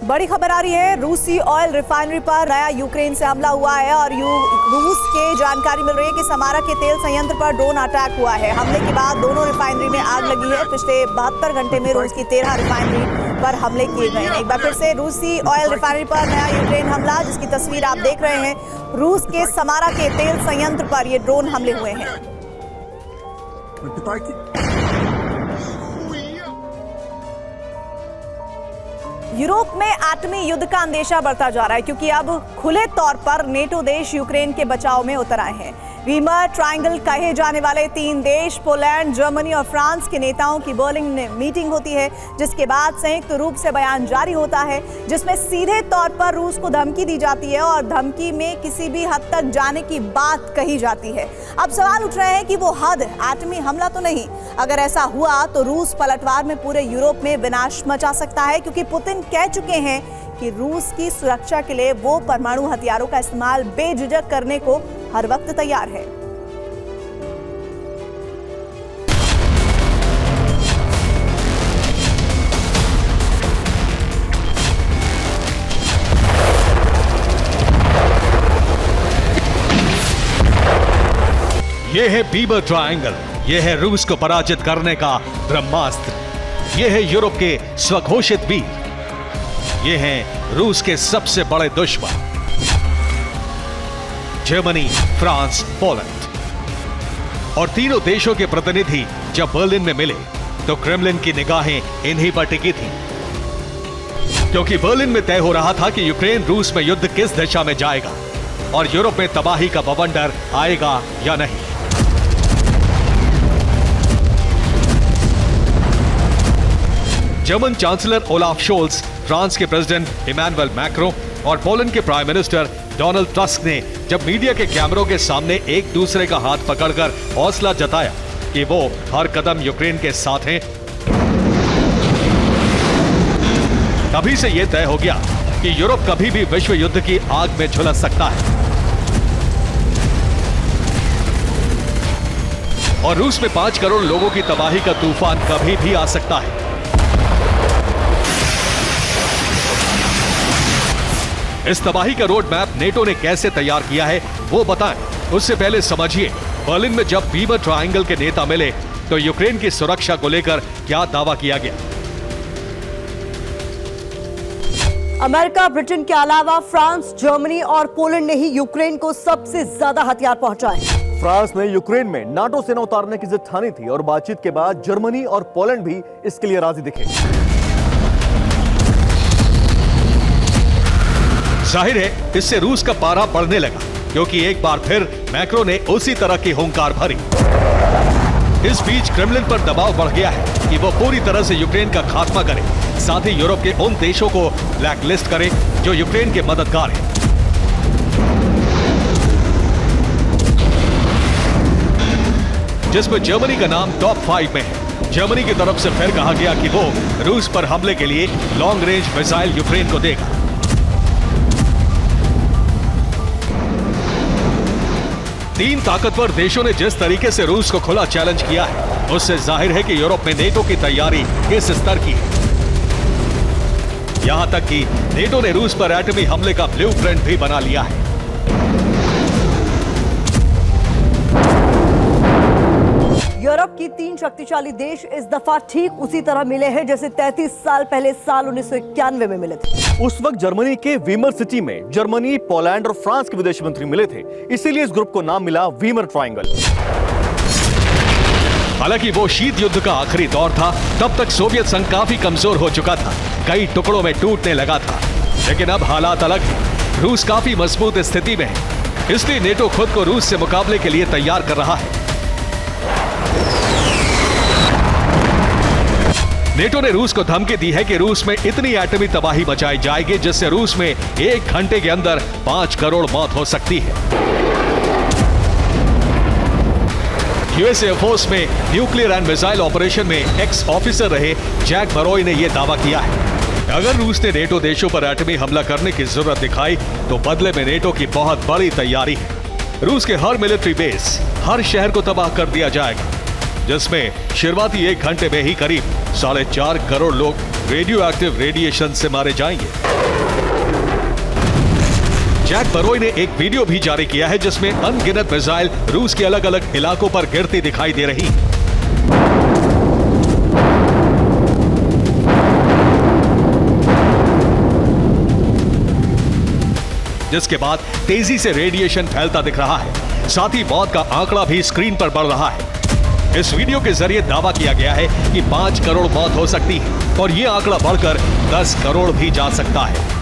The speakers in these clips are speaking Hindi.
बड़ी खबर आ रही है। रूसी ऑयल रिफाइनरी पर नया यूक्रेन से हमला हुआ है और रूस के जानकारी मिल रही है कि समारा के तेल संयंत्र पर ड्रोन अटैक हुआ है। हमले के बाद दोनों रिफाइनरी में आग लगी है। पिछले 72 घंटे में रूस की 13 रिफाइनरी पर हमले किए गए हैं। एक बार फिर से रूसी ऑयल रिफाइनरी पर नया यूक्रेन हमला, जिसकी तस्वीर आप देख रहे हैं। रूस के समारा के तेल संयंत्र पर ये ड्रोन हमले हुए हैं। यूरोप में एटमी युद्ध का अंदेशा बढ़ता जा रहा है, क्योंकि अब खुले तौर पर नेटो देश यूक्रेन के बचाव में उतर आए हैं। वीमर ट्रायंगल कहे जाने वाले 3 देश पोलैंड, जर्मनी और फ्रांस के नेताओं की बर्लिन में मीटिंग होती है, जिसके बाद संयुक्त रूप से बयान जारी होता है, जिसमें सीधे तौर पर रूस को धमकी दी जाती है और धमकी में किसी भी हद तक जाने की बात कही जाती है। अब सवाल उठ रहे हैं कि वो हद एटमी हमला तो नहीं। अगर ऐसा हुआ तो रूस पलटवार में पूरे यूरोप में विनाश मचा सकता है, क्योंकि पुतिन कह चुके हैं कि रूस की सुरक्षा के लिए वो परमाणु हथियारों का इस्तेमाल बेझिझक करने को हर वक्त तैयार है। ये है वीमर ट्रायंगल, ये है रूस को पराजित करने का ब्रह्मास्त्र, ये है यूरोप के स्वघोषित वीर, ये हैं रूस के सबसे बड़े दुश्मन जर्मनी, फ्रांस, पोलैंड। और तीनों देशों के प्रतिनिधि जब बर्लिन में मिले तो क्रेमलिन की निगाहें इन्हीं पर टिकी थी, क्योंकि बर्लिन में तय हो रहा था कि यूक्रेन रूस में युद्ध किस दिशा में जाएगा और यूरोप में तबाही का बवंडर आएगा या नहीं। German chancellor Olaf Sholes, France के प्रेसिडेंट इमैनुअल मैक्रों और पोलैंड के प्राइम मिनिस्टर डोनाल्ड टस्क ने जब मीडिया के कैमरों के सामने एक दूसरे का हाथ पकड़कर हौसला जताया कि वो हर कदम यूक्रेन के साथ हैं, तभी से यह तय हो गया कि यूरोप कभी भी विश्व युद्ध की आग में झुलस सकता है और रूस में 5 करोड़ लोगों की तबाही का तूफान कभी भी आ सकता है। इस तबाही का रोड मैप नेटो ने कैसे तैयार किया है वो बताएं। उससे पहले समझिए, बर्लिन में जब वीमर ट्रायंगल के नेता मिले तो यूक्रेन की सुरक्षा को लेकर क्या दावा किया गया। अमेरिका, ब्रिटेन के अलावा फ्रांस, जर्मनी और पोलैंड ने ही यूक्रेन को सबसे ज्यादा हथियार पहुंचाए। फ्रांस ने यूक्रेन में नाटो सेना उतारने की जिद ठानी थी और बातचीत के बाद जर्मनी और पोलैंड भी इसके लिए राजी दिखे। जाहिर है इससे रूस का पारा बढ़ने लगा, क्योंकि एक बार फिर मैक्रो ने उसी तरह की हुंकार भरी। इस बीच क्रेमलिन पर दबाव बढ़ गया है कि वो पूरी तरह से यूक्रेन का खात्मा करे, साथ ही यूरोप के उन देशों को ब्लैकलिस्ट करे जो यूक्रेन के मददगार हैं। जिसमें जर्मनी का नाम टॉप 5 में है। जर्मनी की तरफ से फिर कहा गया कि वो रूस पर हमले के लिए लॉन्ग रेंज मिसाइल यूक्रेन को देगा। तीन ताकतवर देशों ने जिस तरीके से रूस को खुला चैलेंज किया है, उससे जाहिर है कि यूरोप में नेटो की तैयारी किस स्तर की है। यहां तक कि नेटो ने रूस पर एटमी हमले का ब्लूप्रिंट भी बना लिया है। यूरोप की 3 शक्तिशाली देश इस दफा ठीक उसी तरह मिले हैं जैसे 33 साल पहले साल 1991 में मिले थे। उस वक्त जर्मनी के वीमर सिटी में जर्मनी, पोलैंड और फ्रांस के विदेश मंत्री मिले थे, इसीलिए इस ग्रुप को नाम मिला वीमर ट्रायंगल। हालांकि वो शीत युद्ध का आखिरी दौर था, तब तक सोवियत संघ काफी कमजोर हो चुका था, कई टुकड़ों में टूटने लगा था। लेकिन अब हालात अलग हैं। रूस काफी मजबूत स्थिति में है, इसलिए नेटो खुद को रूस से मुकाबले के लिए तैयार कर रहा है। नेटो ने रूस को धमकी दी है कि रूस में इतनी एटमी तबाही मचाई जाएगी जिससे रूस में 1 घंटे के अंदर 5 करोड़ मौत हो सकती है। यूएस एयरफोर्स में न्यूक्लियर एंड मिसाइल ऑपरेशन में एक्स ऑफिसर रहे जैक बरोय ने यह दावा किया है। अगर रूस ने नेटो देशों पर एटमी हमला करने की जरूरत दिखाई तो बदले में नेटो की बहुत बड़ी तैयारी है। रूस के हर मिलिट्री बेस, हर शहर को तबाह कर दिया जाएगा। जिसमें शुरुआती 1 घंटे में ही करीब 4.5 करोड़ लोग रेडियो एक्टिव रेडिएशन से मारे जाएंगे। जैक बरोई ने एक वीडियो भी जारी किया है जिसमें अनगिनत मिसाइल रूस के अलग अलग इलाकों पर गिरती दिखाई दे रही। जिसके बाद तेजी से रेडिएशन फैलता दिख रहा है। साथ ही मौत का आंकड़ा भी स्क्रीन पर बढ़ रहा है। इस वीडियो के जरिए दावा किया गया है कि 5 करोड़ मौत हो सकती है और यह आंकड़ा बढ़कर 10 करोड़ भी जा सकता है।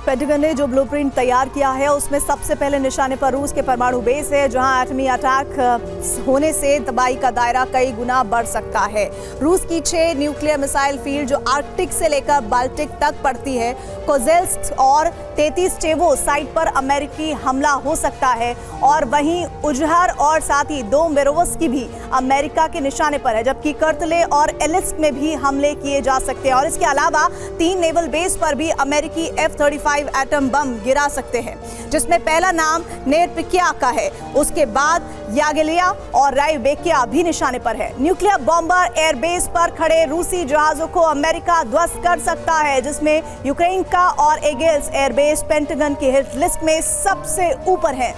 पेंटागन ने जो ब्लूप्रिंट तैयार किया है उसमें सबसे पहले निशाने पर रूस के परमाणु बेस है, जहां एटमी अटैक होने से तबाही का दायरा कई गुना बढ़ सकता है। रूस की 6 न्यूक्लियर मिसाइल फील्ड जो आर्कटिक से लेकर बाल्टिक तक पड़ती है, कोजेल्स्क और 33 चेवो साइट पर अमेरिकी हमला हो सकता है और वहीं उजहर और साथ ही 2 मेरोवस्की भी अमेरिका के निशाने पर है, जबकि कर्तले और एलिस्क में भी हमले किए जा सकते हैं। और इसके अलावा 3 नेवल बेस पर भी अमेरिकी F-35 एटम बम गिरा सकते हैं, जिसमें पहला नाम नेरपिकिया का है, उसके बाद यागेलिया और राइबेकिया भी निशाने पर है। न्यूक्लियर बॉम्बर एयरबेस पर खड़े रूसी जहाजों को अमेरिका ध्वस्त कर सकता है, जिसमें यूक्रेन का और एगेल्स एयरबेस पेंटागन की हिट लिस्ट में सबसे ऊपर है।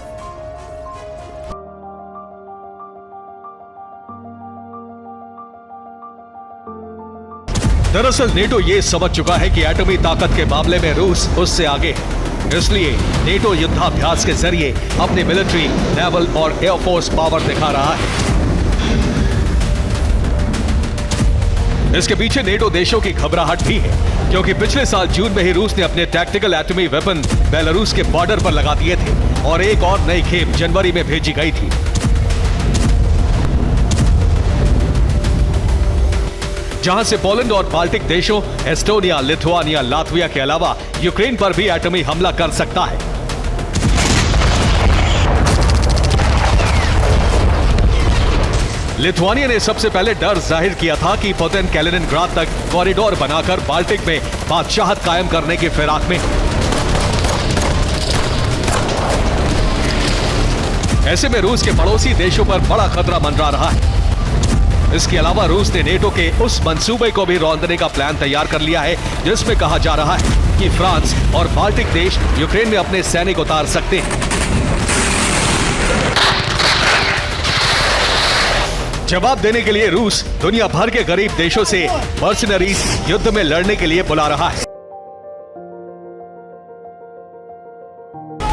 दरअसल नेटो ये समझ चुका है कि एटमी ताकत के मामले में रूस उससे आगे है। इसलिए नेटो युद्धाभ्यास के जरिए अपनी मिलिट्री, नेवल और एयरफोर्स पावर दिखा रहा है। इसके पीछे नेटो देशों की घबराहट भी है, क्योंकि पिछले साल जून में ही रूस ने अपने टैक्टिकल एटमी वेपन बेलारूस के बॉर्डर पर लगा दिए थे और एक और नई खेप जनवरी में भेजी गई थी। जहां से पोलैंड और बाल्टिक देशों एस्टोनिया, लिथुआनिया, लातविया के अलावा यूक्रेन पर भी एटमी हमला कर सकता है। लिथुआनिया ने सबसे पहले डर जाहिर किया था कि पुतिन कैलिनिनग्राड तक कॉरिडोर बनाकर बाल्टिक में बादशाहत कायम करने की फिराक में। ऐसे में रूस के पड़ोसी देशों पर बड़ा खतरा मंडरा रहा है। इसके अलावा रूस ने नेटो के उस मंसूबे को भी रौंदने का प्लान तैयार कर लिया है, जिसमें कहा जा रहा है कि फ्रांस और बाल्टिक देश यूक्रेन में अपने सैनिक उतार सकते हैं। जवाब देने के लिए रूस दुनिया भर के गरीब देशों से मर्सिनरीज युद्ध में लड़ने के लिए बुला रहा है।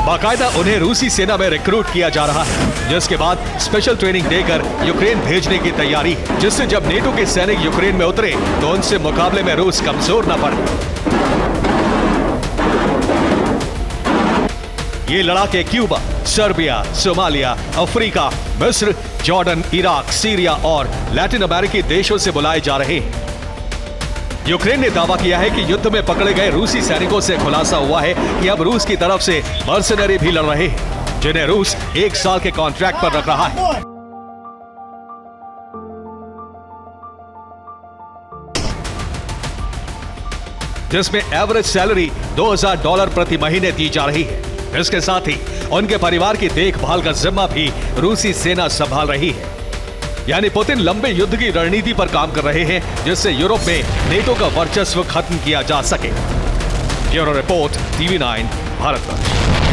बाकायदा उन्हें रूसी सेना में रिक्रूट किया जा रहा है, जिसके बाद स्पेशल ट्रेनिंग देकर यूक्रेन भेजने की तैयारी है, जिससे जब नेटो के सैनिक यूक्रेन में उतरे तो उनसे मुकाबले में रूस कमजोर न पड़े। ये लड़ाके क्यूबा, सर्बिया, सोमालिया, अफ्रीका, मिस्र, जॉर्डन, इराक, सीरिया और लैटिन अमेरिकी देशों से बुलाए जा रहे हैं। यूक्रेन ने दावा किया है कि युद्ध में पकड़े गए रूसी सैनिकों से खुलासा हुआ है कि अब रूस की तरफ से मर्सिनरी भी लड़ रहे हैं, जिन्हें रूस 1 साल के कॉन्ट्रैक्ट पर रख रहा है। जिसमें एवरेज सैलरी $2000 प्रति महीने दी जा रही है। इसके साथ ही उनके परिवार की देखभाल का जिम्मा भी रूसी सेना संभाल रही है। यानी पुतिन लंबे युद्ध की रणनीति पर काम कर रहे हैं, जिससे यूरोप में नेटो का वर्चस्व खत्म किया जा सके। Bureau report, TV9, Bharatvarsh.